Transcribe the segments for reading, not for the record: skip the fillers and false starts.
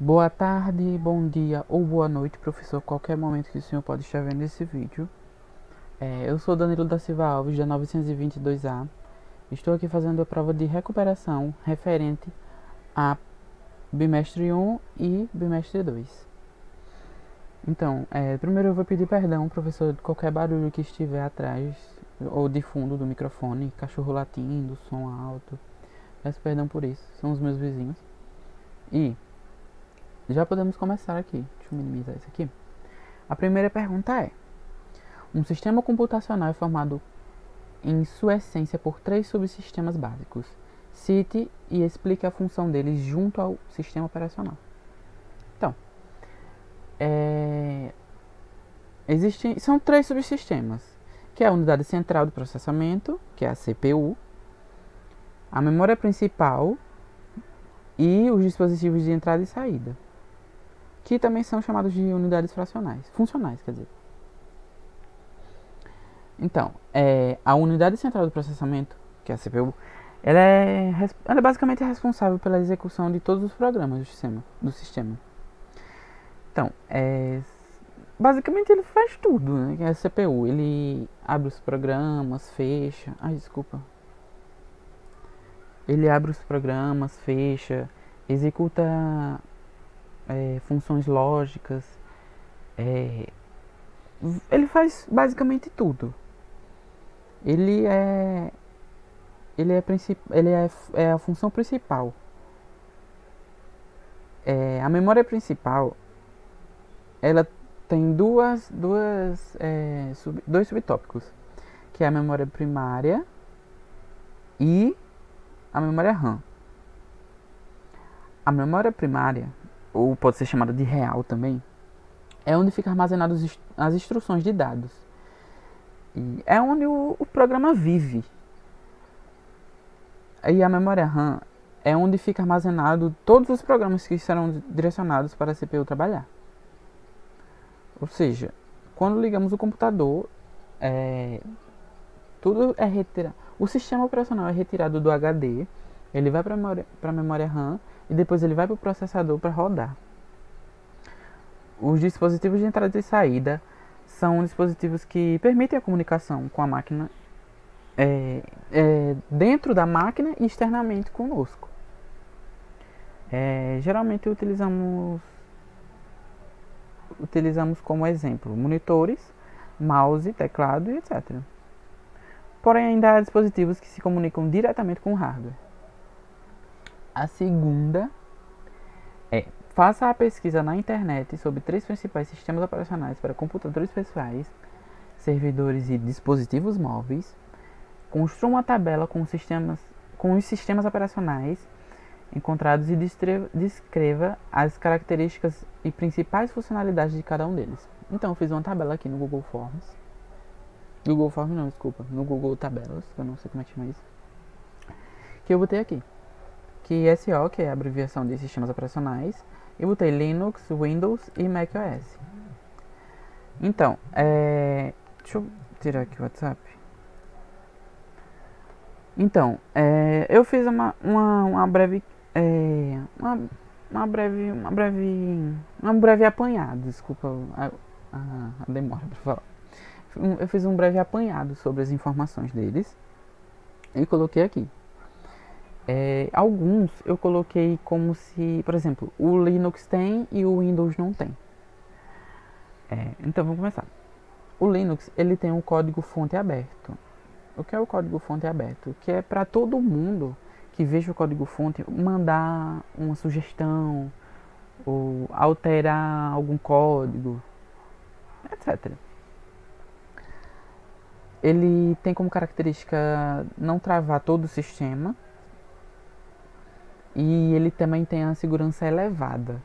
Boa tarde, bom dia ou boa noite, professor, qualquer momento que o senhor pode estar vendo esse vídeo. Eu sou Danilo da Silva Alves, da 922A. Estou aqui fazendo a prova de recuperação referente a bimestre 1 e bimestre 2. Então, primeiro eu vou pedir perdão, professor, de qualquer barulho que estiver atrás ou de fundo do microfone, cachorro latindo, som alto. Peço perdão por isso, são os meus vizinhos. E já podemos começar aqui. Deixa eu minimizar isso aqui. A primeira pergunta é: um sistema computacional é formado em sua essência por três subsistemas básicos. Cite e explique a função deles junto ao sistema operacional. Então, são três subsistemas, que é a unidade central de processamento, que é a CPU, a memória principal e os dispositivos de entrada e saída, que também são chamados de unidades funcionais, quer dizer. Então, a unidade central do processamento, que é a CPU, ela é basicamente responsável pela execução de todos os programas do sistema. Então, basicamente ele faz tudo, né? Que é a CPU. Ele abre os programas, fecha. Ai, desculpa. Ele abre os programas, fecha, executa funções lógicas. Ele faz basicamente tudo. Ele é a função principal. A memória principal, ela tem dois subtópicos, que é a memória primária e a memória RAM. A memória primária, ou pode ser chamada de real também, é onde fica armazenadas as instruções de dados. E é onde o programa vive. E a memória RAM é onde fica armazenado todos os programas que serão direcionados para a CPU trabalhar. Ou seja, quando ligamos o computador, tudo é retirado. O sistema operacional é retirado do HD, ele vai para a memória RAM e depois ele vai para o processador para rodar. Os dispositivos de entrada e saída são dispositivos que permitem a comunicação com a máquina dentro da máquina e externamente conosco. Geralmente utilizamos como exemplo monitores, mouse, teclado e etc. Porém, ainda há dispositivos que se comunicam diretamente com o hardware. A segunda é: faça a pesquisa na internet sobre três principais sistemas operacionais para computadores pessoais, servidores e dispositivos móveis. Construa uma tabela com os sistemas operacionais encontrados e descreva as características e principais funcionalidades de cada um deles. Então, eu fiz uma tabela aqui no Google Forms. Google Forms não, desculpa. No Google Tabelas, que eu não sei como é que chama isso. Que eu botei aqui. Que SO, que é a abreviação de sistemas operacionais. Eu botei Linux, Windows e macOS. Então, deixa eu tirar aqui o WhatsApp. Então, eu fiz uma breve um breve apanhado, desculpa a demora para falar. Eu fiz um breve apanhado sobre as informações deles e coloquei aqui. Alguns eu coloquei como se, por exemplo, o Linux tem e o Windows não tem. Então vamos começar. O Linux, ele tem um código fonte aberto. O que é o código fonte aberto? Que é para todo mundo que veja o código fonte mandar uma sugestão ou alterar algum código, etc. Ele tem como característica não travar todo o sistema e ele também tem a segurança elevada.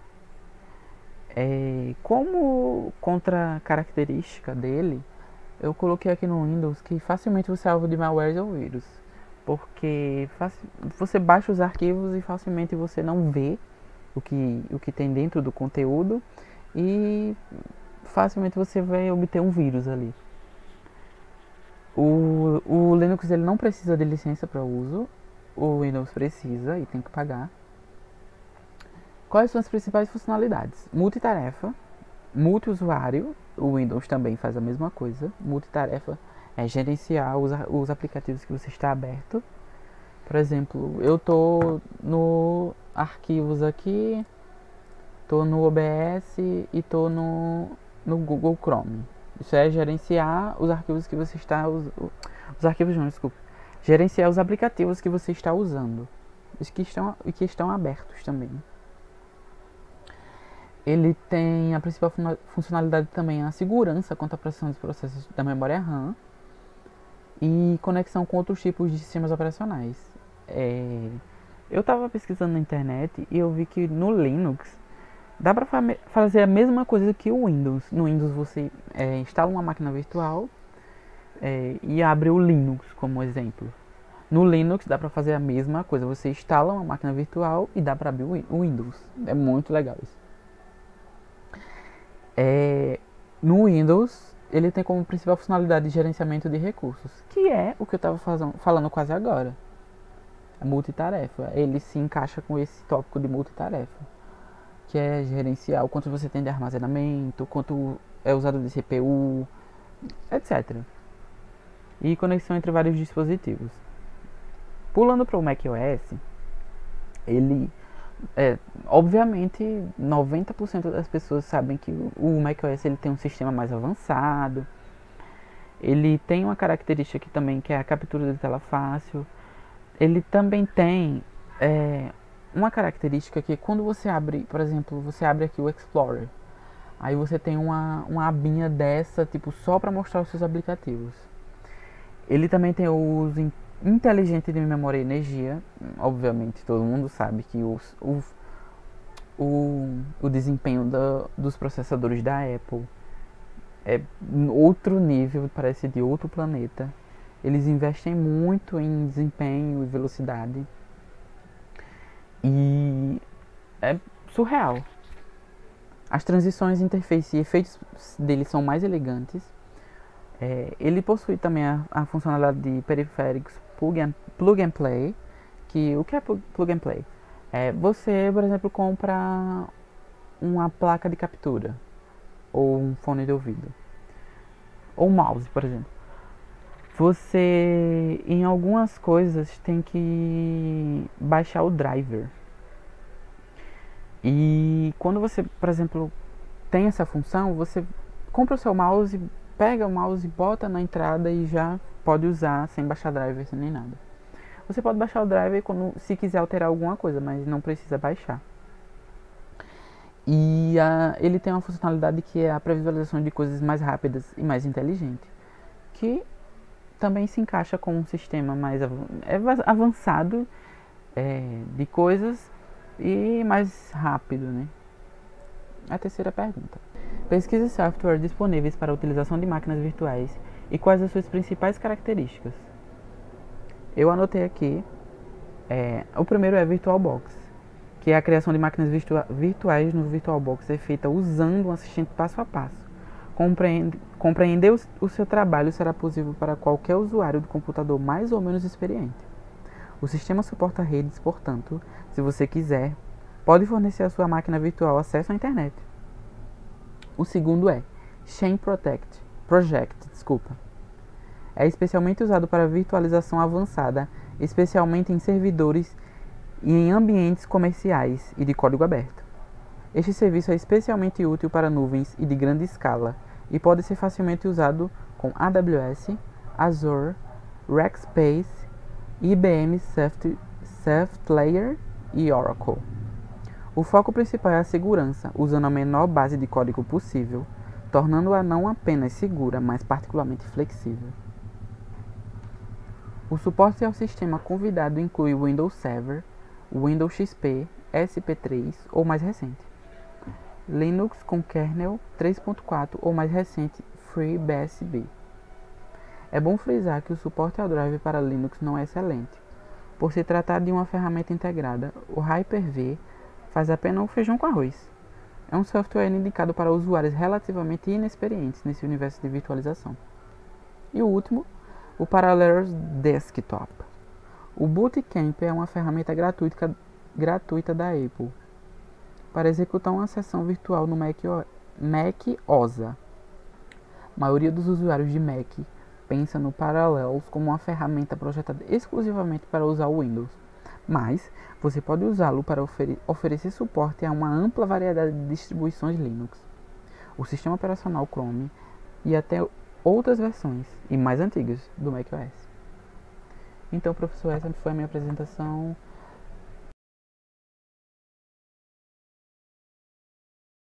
Como contra característica dele, eu coloquei aqui no Windows que facilmente você é alvo de malware ou vírus, porque você baixa os arquivos e facilmente você não vê o que tem dentro do conteúdo e facilmente você vai obter um vírus ali. O Linux ele não precisa de licença para uso, o Windows precisa e tem que pagar. Quais são as principais funcionalidades? Multitarefa, multiusuário, o Windows também faz a mesma coisa. Multitarefa é gerenciar os aplicativos que você está aberto. Por exemplo, eu tô no arquivos aqui, tô no OBS e tô no Google Chrome. Isso é gerenciar os arquivos que você está os arquivos não, desculpa. Gerenciar os aplicativos que você está usando. Os que estão abertos também. Ele tem a principal funcionalidade também a segurança quanto à processão dos processos da memória RAM e conexão com outros tipos de sistemas operacionais. Eu estava pesquisando na internet e eu vi que no Linux dá para fazer a mesma coisa que o Windows. No Windows você instala uma máquina virtual e abre o Linux como exemplo. No Linux dá para fazer a mesma coisa. Você instala uma máquina virtual e dá para abrir o Windows. É muito legal isso. No Windows, ele tem como principal funcionalidade de gerenciamento de recursos, que é o que eu estava falando quase agora. A multitarefa. Ele se encaixa com esse tópico de multitarefa, que é gerenciar o quanto você tem de armazenamento, quanto é usado de CPU, etc. E conexão entre vários dispositivos. Pulando para o macOS, ele... obviamente 90% das pessoas sabem que o macOS ele tem um sistema mais avançado. Ele tem uma característica aqui também que é a captura de tela fácil. Ele também tem uma característica que quando você abre, por exemplo, você abre aqui o Explorer, aí você tem uma abinha dessa, tipo, só para mostrar os seus aplicativos. Ele também tem o uso inteligente de memória e energia. Obviamente todo mundo sabe que o desempenho dos processadores da Apple é outro nível, parece de outro planeta. Eles investem muito em desempenho e velocidade e é surreal. As transições, interface e efeitos dele são mais elegantes. Ele possui também a funcionalidade de periféricos plug and play. Que, o que é plug and play? Você, por exemplo, compra uma placa de captura ou um fone de ouvido ou um mouse, por exemplo. Você, em algumas coisas, tem que baixar o driver. E quando você, por exemplo, tem essa função, você compra o seu mouse, pega o mouse, bota na entrada e já pode usar sem baixar driver nem nada. Você pode baixar o driver se quiser alterar alguma coisa, mas não precisa baixar. E ele tem uma funcionalidade que é a previsualização de coisas mais rápidas e mais inteligente, que também se encaixa com um sistema mais avançado de coisas e mais rápido, né? A terceira pergunta. Pesquise software disponíveis para a utilização de máquinas virtuais e quais as suas principais características. Eu anotei aqui, o primeiro é VirtualBox, que é a criação de máquinas virtuais no VirtualBox é feita usando um assistente passo a passo. Compreender o seu trabalho será possível para qualquer usuário do computador mais ou menos experiente. O sistema suporta redes, portanto, se você quiser, pode fornecer à sua máquina virtual acesso à internet. O segundo é Chain Project. É especialmente usado para virtualização avançada, especialmente em servidores e em ambientes comerciais e de código aberto. Este serviço é especialmente útil para nuvens e de grande escala e pode ser facilmente usado com AWS, Azure, Rackspace, IBM SoftLayer e Oracle. O foco principal é a segurança, usando a menor base de código possível, tornando-a não apenas segura, mas particularmente flexível. O suporte ao sistema convidado inclui o Windows Server, Windows XP, SP3 ou mais recente, Linux com kernel 3.4 ou mais recente FreeBSD. É bom frisar que o suporte ao driver para Linux não é excelente. Por se tratar de uma ferramenta integrada, o Hyper-V faz apenas o feijão com arroz. É um software indicado para usuários relativamente inexperientes nesse universo de virtualização. E o último, o Parallels Desktop. O Bootcamp é uma ferramenta gratuita da Apple. para executar uma sessão virtual no Mac OSA. A maioria dos usuários de Mac pensa no Parallels como uma ferramenta projetada exclusivamente para usar o Windows, mas você pode usá-lo para oferecer suporte a uma ampla variedade de distribuições Linux, o sistema operacional Chrome e até outras versões e mais antigas do macOS. Então, professor, essa foi a minha apresentação.